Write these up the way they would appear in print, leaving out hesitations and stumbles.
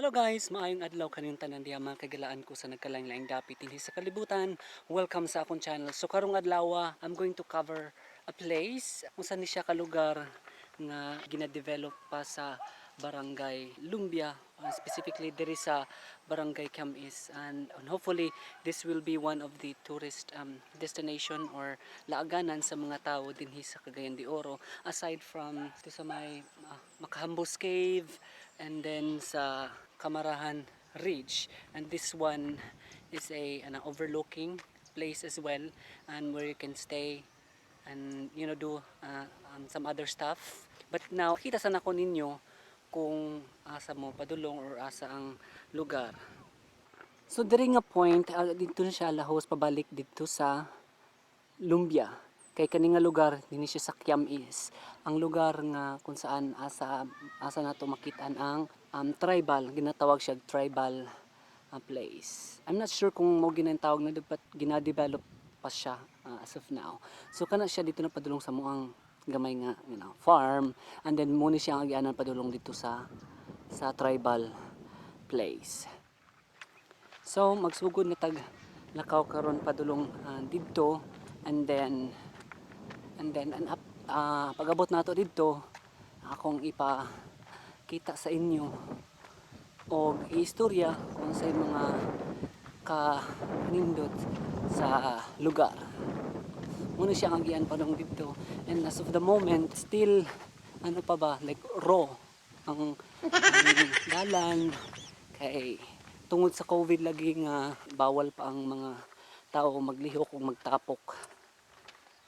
Hello guys, maayong adlaw kanilang tanan diha mga kagalaan ko sa nagkalain-laing dapit dinhi sa kalibutan. Welcome sa akong channel. So karong adlaw, I'm going to cover a place kung saan ni siya ka lugar nga gina-develop pa sa barangay Lumbia, specifically diri sa barangay Kiam-is, and hopefully this will be one of the tourist destination or laaganan sa mga tao dinhi sa Cagayan de Oro, aside from to sa may Makahambos Cave and then sa Kamarahan Ridge, and this one is an overlooking place as well, and where you can stay and do some other stuff. But now kita sana ko ninyo kung asa mo padulong or asa ang lugar. So diri nga point, dito na siya lahos pabalik dito sa Lumbia. Kay kani nga lugar dinhi siya sa Kiam-is. Ang lugar nga kung saan asa nato makitaan ang tribal, ginatawag siya tribal place. I'm not sure kung mo ginatawag na dapat gina-develop pa siya as of now. So kana siya dito na padulong sa muang gamay nga farm, and then mo ni siya ang agianan padulong dito sa tribal place. So magsugod na tag lakaw karon padulong didto, and then pag-abot nato didto akong ipakita sa inyo o istorya kung sa mga kanindot sa lugar. Muna siya ang agian padung didto, and as of the moment still pa ba, like raw ang dalan, kay tungod sa COVID lagi nga bawal pa ang mga tao maglihok o magtapok.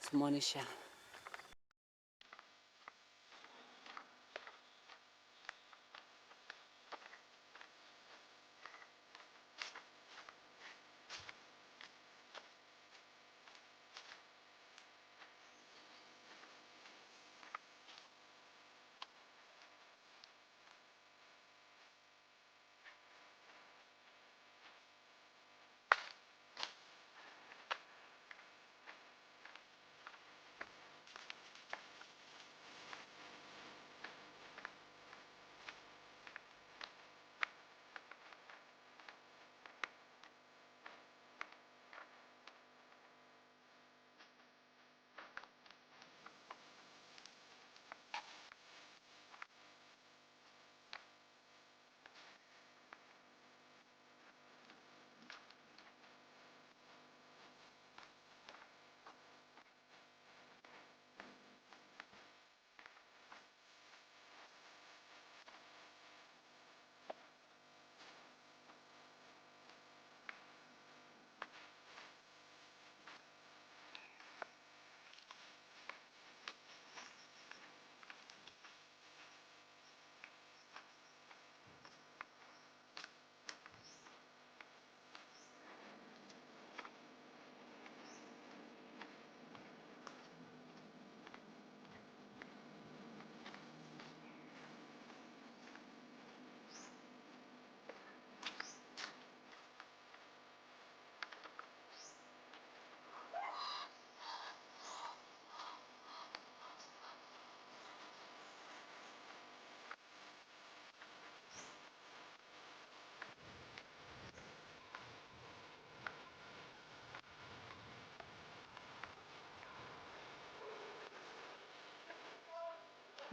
So mo ni siya.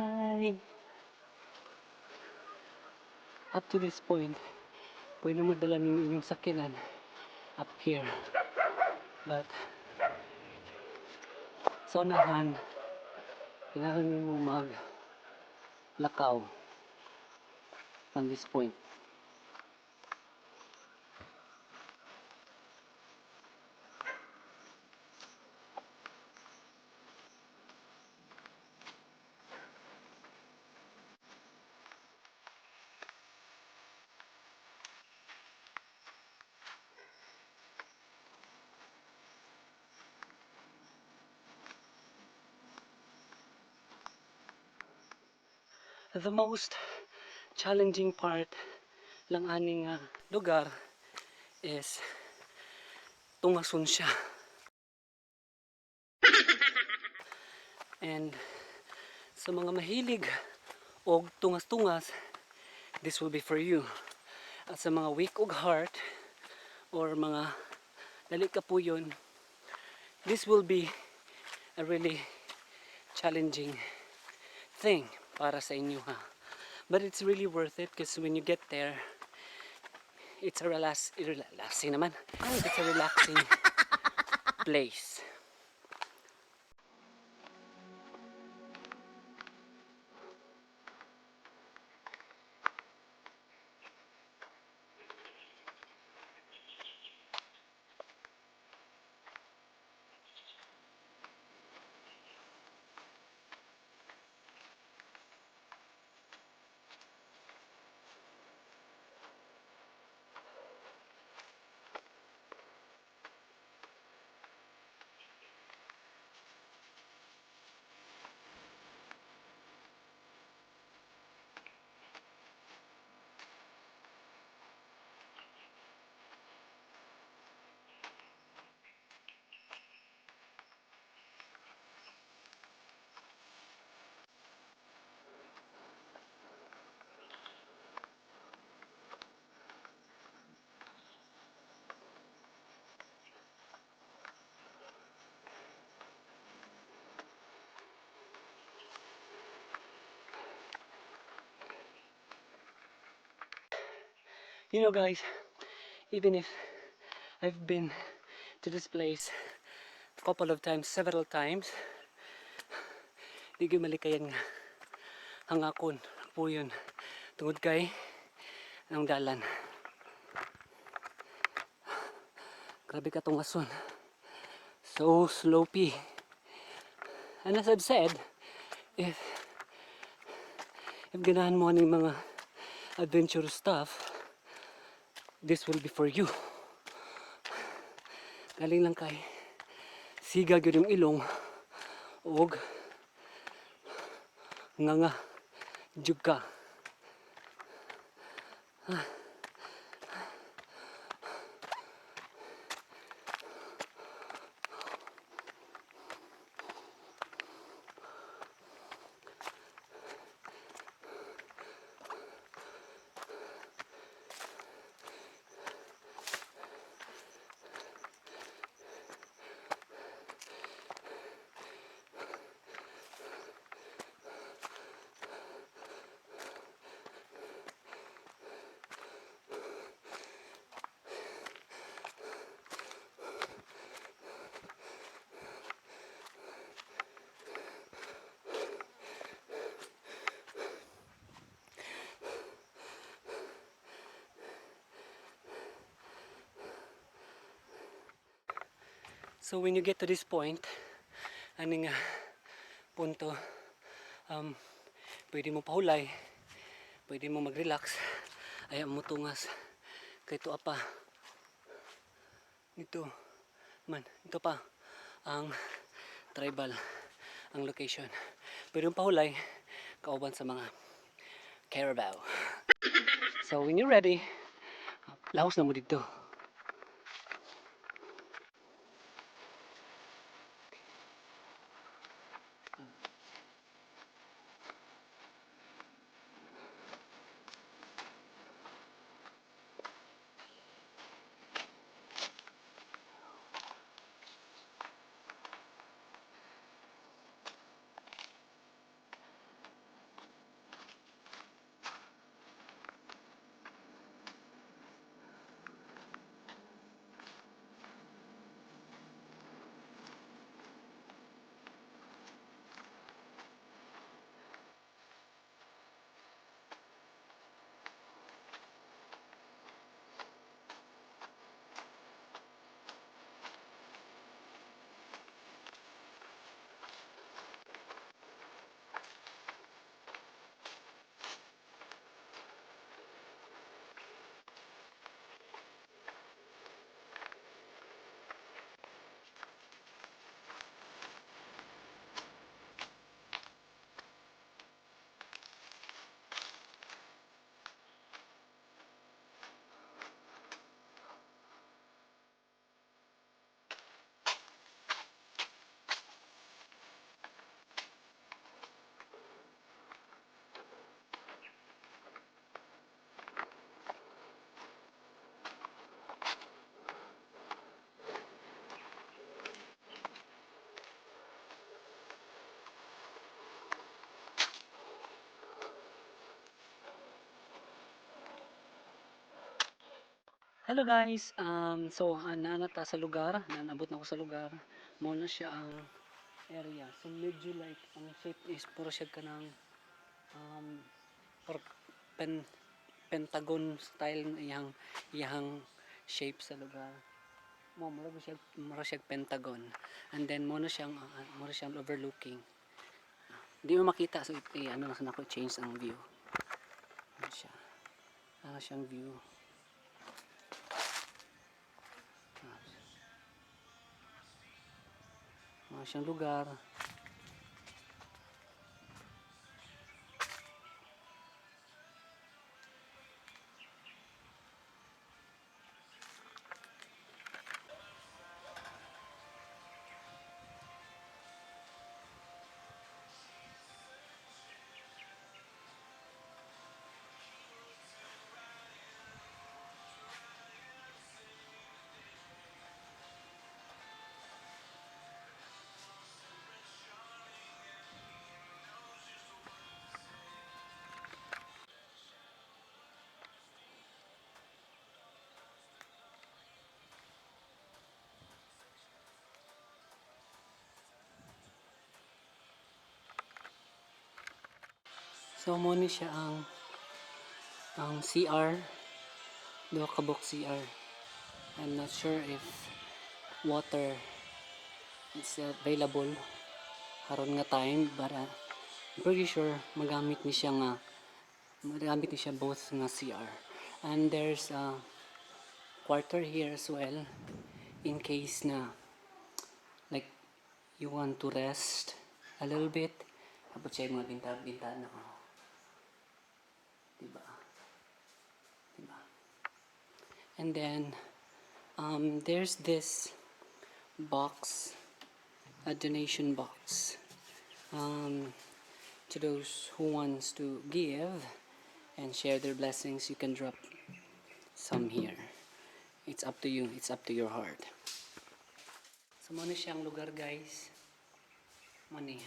Hi. Up to this point, pwede mo dala ng inyong sakinan up here. But sa unahan, kailangan mo maglakaw from this point. The most challenging part lang aning lugar is tungason siya. And sa mga mahilig og tungas-tungas, this will be for you. At sa mga weak og heart or mga dali kapuyon, this will be a really challenging thing para sa inyo ha. But it's really worth it because when you get there, it's a relaxing naman. It's a relaxing place. You know guys, even if I've been to this place a couple of times, several times, di gyud malikayan nga hangakon puyon tungod kay ang dalan. Grabe ka tong ason. So slopey. And as I've said, if ganahan mo ng mga adventure stuff, this will be for you. Galing lang kay siga gyud yung ilong og nga jug ka. So when you get to this point, aning punto, pwede mo pahulay, pwede mo mag-relax, ayaw mo tungas, kay ito apa, ito man, ito pa, ang tribal, ang location. Pwede mo pahulay, kauban sa mga carabao. So when you're ready, lahos na mo dito. Hello guys, so nanata sa lugar, nanabot na ako sa lugar. Mo na siya ang area. So medyo like ang shape is puro siya kanang um, or pen, pentagon style ng iyang shape sa lugar. Mura siya pentagon. And then mo na siyang overlooking. Hindi mo makita so ano na ko change ang view. Ano siya? Ano siyang view? Ano siyang lugar? So mo ni siya ang CR, duha ka box CR. I'm not sure if water is available karon nga time but I'm pretty sure magamit ni siya both nga CR. And there's a quarter here as well in case na like you want to rest a little bit. Tapos siya mga bintana. Diba? Diba? And then there's this box, a donation box, to those who wants to give and share their blessings. You can drop some here. It's up to you. It's up to your heart. So muna siyang lugar guys. Mani.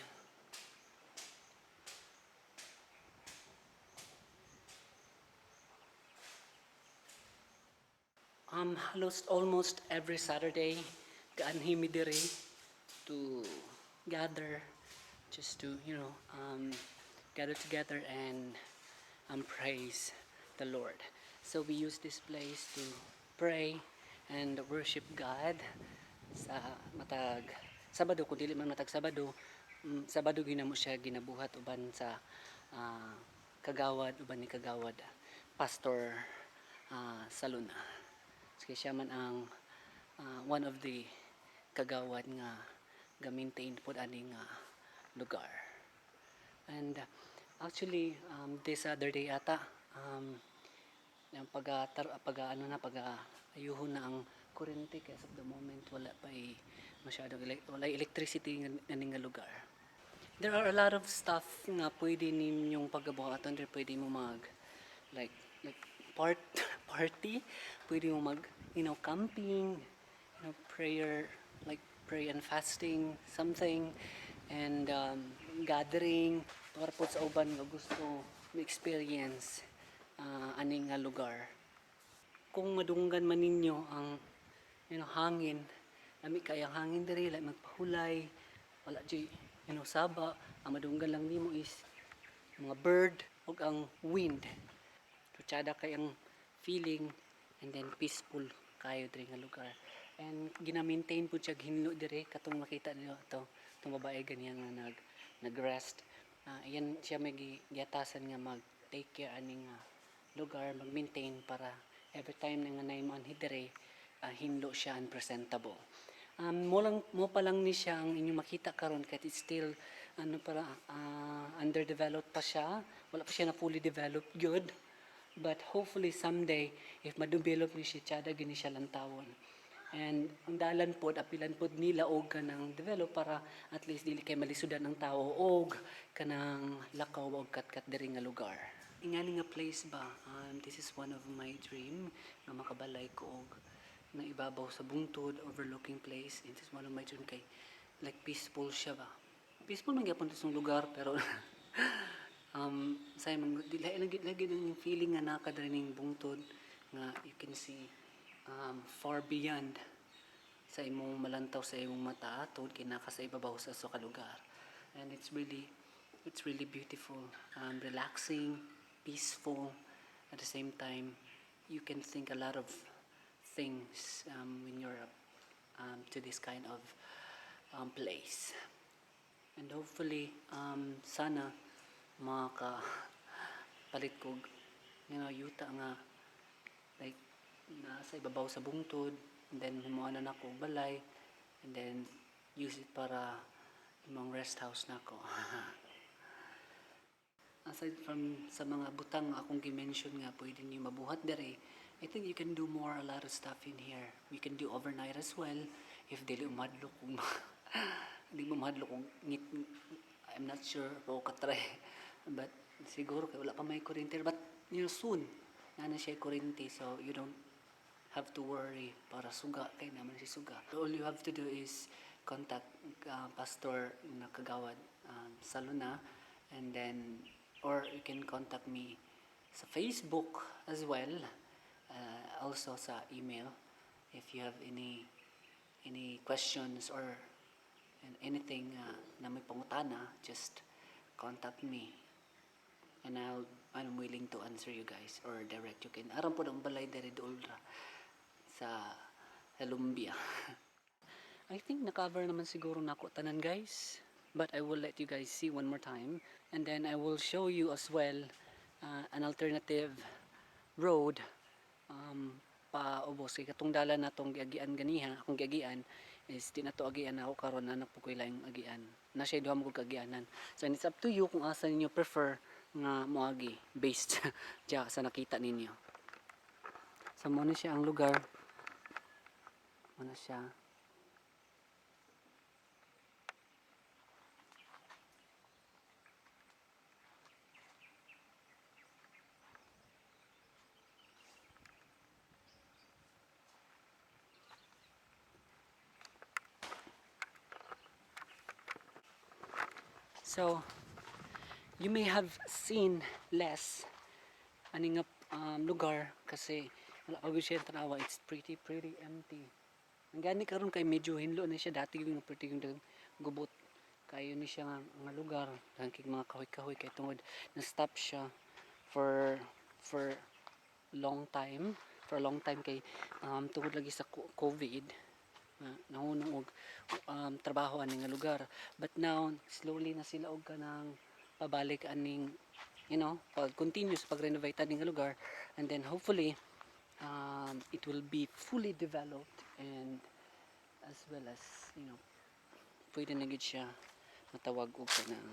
Almost every Saturday, gaanhimi diri to gather, just to gather together and praise the Lord. So we use this place to pray and worship God sa matag Sabado, kung dili man matag Sabado, Sabado ginamo siya ginabuhat uban sa Kagawad, uban ni Kagawad Pastor Saluna. Kaya siya man ang one of the kagawad nga ga-maintain pod aning lugar. And actually this other day ata yung ayuhon na ang kuryente kaya sa the moment wala pa masyadong wala electricity nga lugar. There are a lot of stuff nga pwede ninyong paggabuhaton. There pwede mo mag like party, pwede mo mag camping, prayer, like pray and fasting something, and gathering para po sa uban nga gusto ma-experience aning nga lugar. Kung madunggan man ninyo ang hangin, lami kay ang hangin diri, like magpahulay, wala jay saba, ang madunggan lang nimo is mga bird ug ang wind. Tutsada kay ang feeling, and then peaceful kayo diri nga lugar. And gina-maintain po siya hinlo dire katong makita niyo itong babae ganyan nga nag-rest. Yan siya may giyatasan nga mag-take care aning lugar, mag-maintain para every time na nga naimo anhi dire hinlo siya and presentable. Mo pa lang ni siya ang inyong makita karon kahit it's still underdeveloped pa siya, wala pa siya na fully developed good. But hopefully someday, if ma-develop ni siya, tsada gini siya lantawon. And ang dalan pod, apilan pod nila og kanang develop para at least dili kay malisudan ng tao og kanang lakaw og kat-kat diri nga lugar. Ingani nga place ba? This is one of my dream nga makabalay ko og na ibabaw sa bungtod, overlooking place. This is one of my dream kay like peaceful siya ba? Peaceful man gyapon sa lugar pero say man lagi yung feeling nga nakadrining bungtod nga you can see far beyond sa imong malantaw sa imong mata tungod kinaka sa ibabaw sa ka lugar. And it's really beautiful, relaxing, peaceful. At the same time, you can think a lot of things when you're to this kind of place. And hopefully, sana makapalit ko, yuta nga, like, nasa ibabaw sa bungtod, and then humuan na ako balay, and then use it para imong rest house na ako. Aside from sa mga butang akong gi-mention nga pwede niyo mabuhat dere, I think you can do a lot of stuff in here. You can do overnight as well if dili umadlok kung di mo madlok kung ngit. I'm not sure ko katry, but siguro kay wala pa may kuryente, but soon na siya kuryente, so you don't have to worry para suga kay naman si suga. All you have to do is contact Pastor na Kagawad Saluna, and then or you can contact me sa Facebook as well, also sa email if you have any questions or anything na may pangutana, just contact me and I'm willing to answer you guys or direct you. Can aram po ng balay dere ultra sa Lumbia. I think na-cover naman siguro nako tanan guys, but I will let you guys see one more time, and then I will show you as well an alternative road paubos kay katong dalan natong giagian ganiha. Akong giagian is di na to agian ako karon, anak po ko laing agian na siya duha mo kagianan, so it's up to you kung asa ninyo prefer nga moagi based diya sa nakita ninyo. So mo na siya ang lugar, mo na siya. So, you may have seen less aning lugar kasi wala pa siya tanawa. It's pretty empty. Ang gani karon kay medyo hinlo na siya, dati yung pretty yung gubot kayo ni siya nga lugar, hangking mga kahoy kay tungod na stop siya for long time kay tungod lagi sa COVID nahunong og trabaho aning nga lugar, but now slowly na sila og kanang pabalik aning pag continue sa pag-renovate aning nga lugar, and then hopefully it will be fully developed, and as well as pwede na gid siya matawag og kanang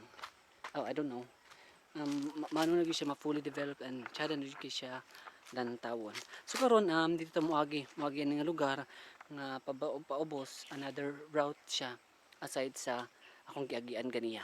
I don't know, mano na gid siya ma-fully developed and tsada na gid siya lantawon. So karon dito moagi aning nga lugar nga paubos, another route siya aside sa akong giagian ganiya.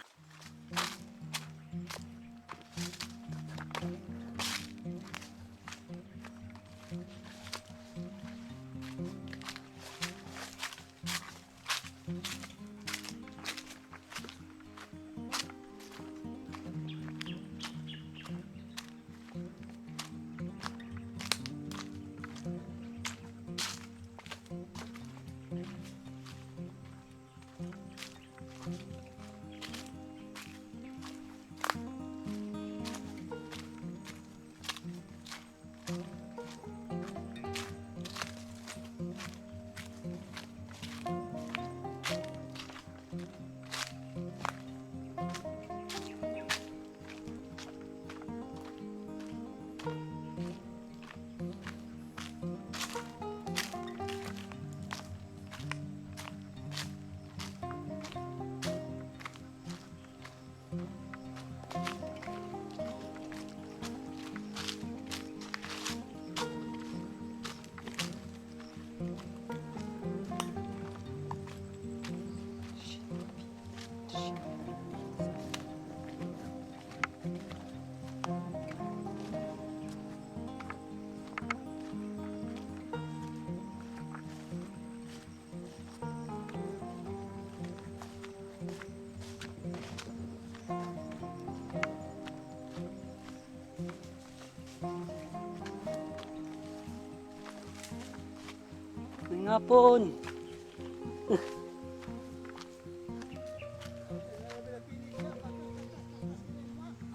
Ngapon.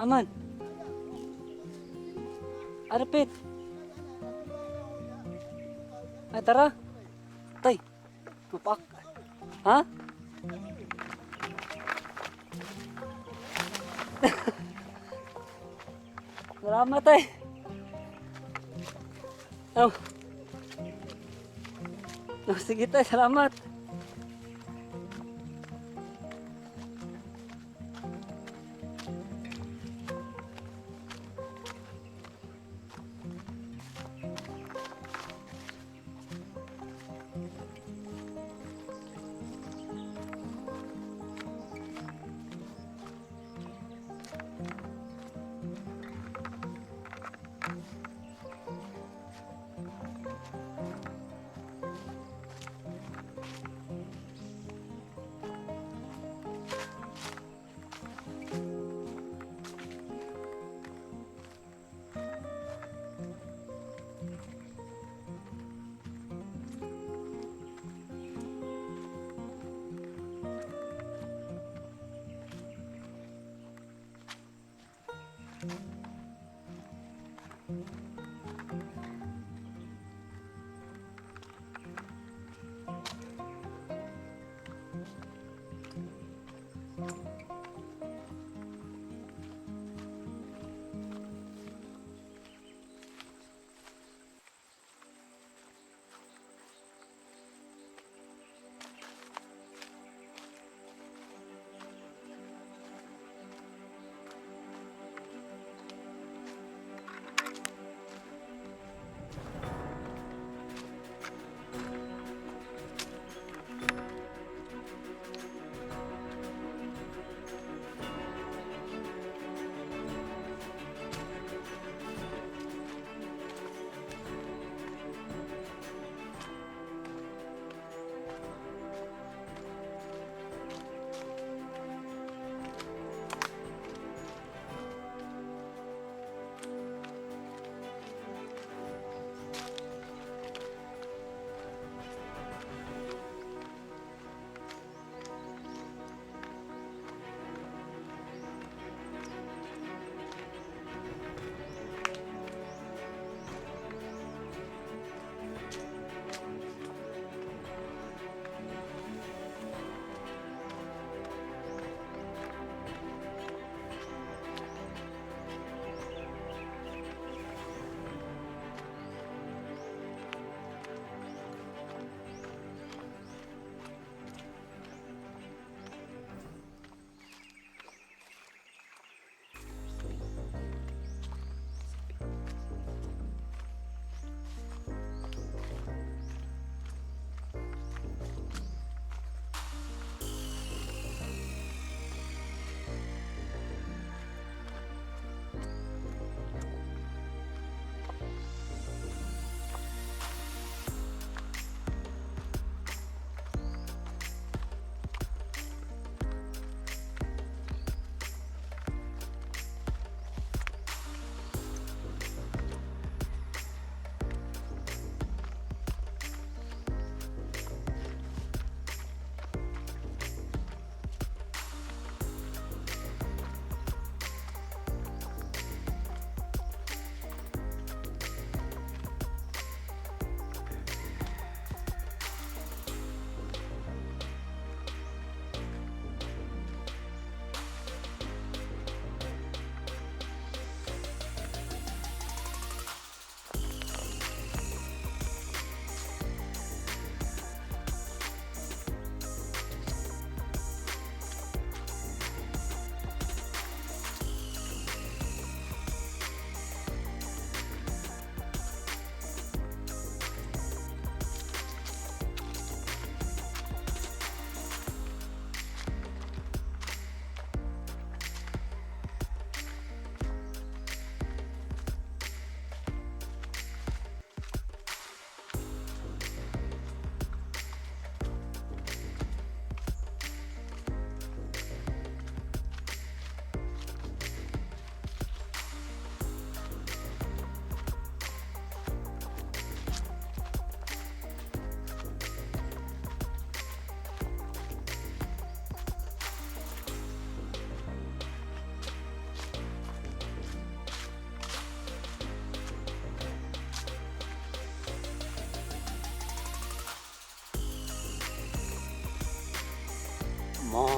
Aman. Arapit. Ay, tara. Tay. Mapak. Ha? Salamat, tay. Oh. Oh, sige, tay. Salamat. Mo.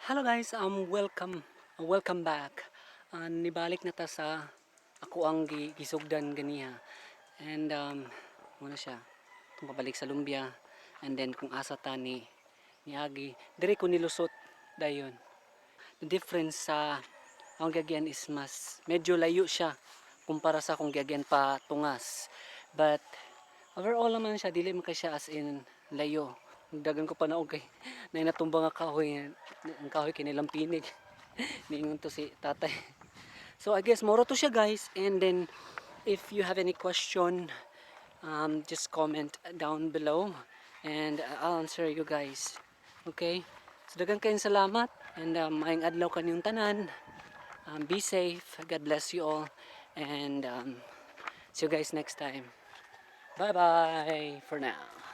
Hello guys, welcome back. Nibalik na ta sa ako ang gisugdan ganiha. And muna siya. Itong pabalik sa Lumbia. And then kung asa ta ni Agi, dire ko nilusot dayon. The difference sa ang gagyan is mas medyo layo siya kumpara sa kung gagyan pa tungas. But overall naman siya, dili man kay siya as in layo. Dagan ko pa na okay. Na natumba nga kahoy, ang kahoy kinilang pinig. Niingon to si tatay. So I guess moro to siya guys. And then if you have any question, just comment down below and I'll answer you guys. Okay? So dagan kayong salamat and maayong adlaw kanyong tanan. Be safe. God bless you all. And see you guys next time. Bye bye for now.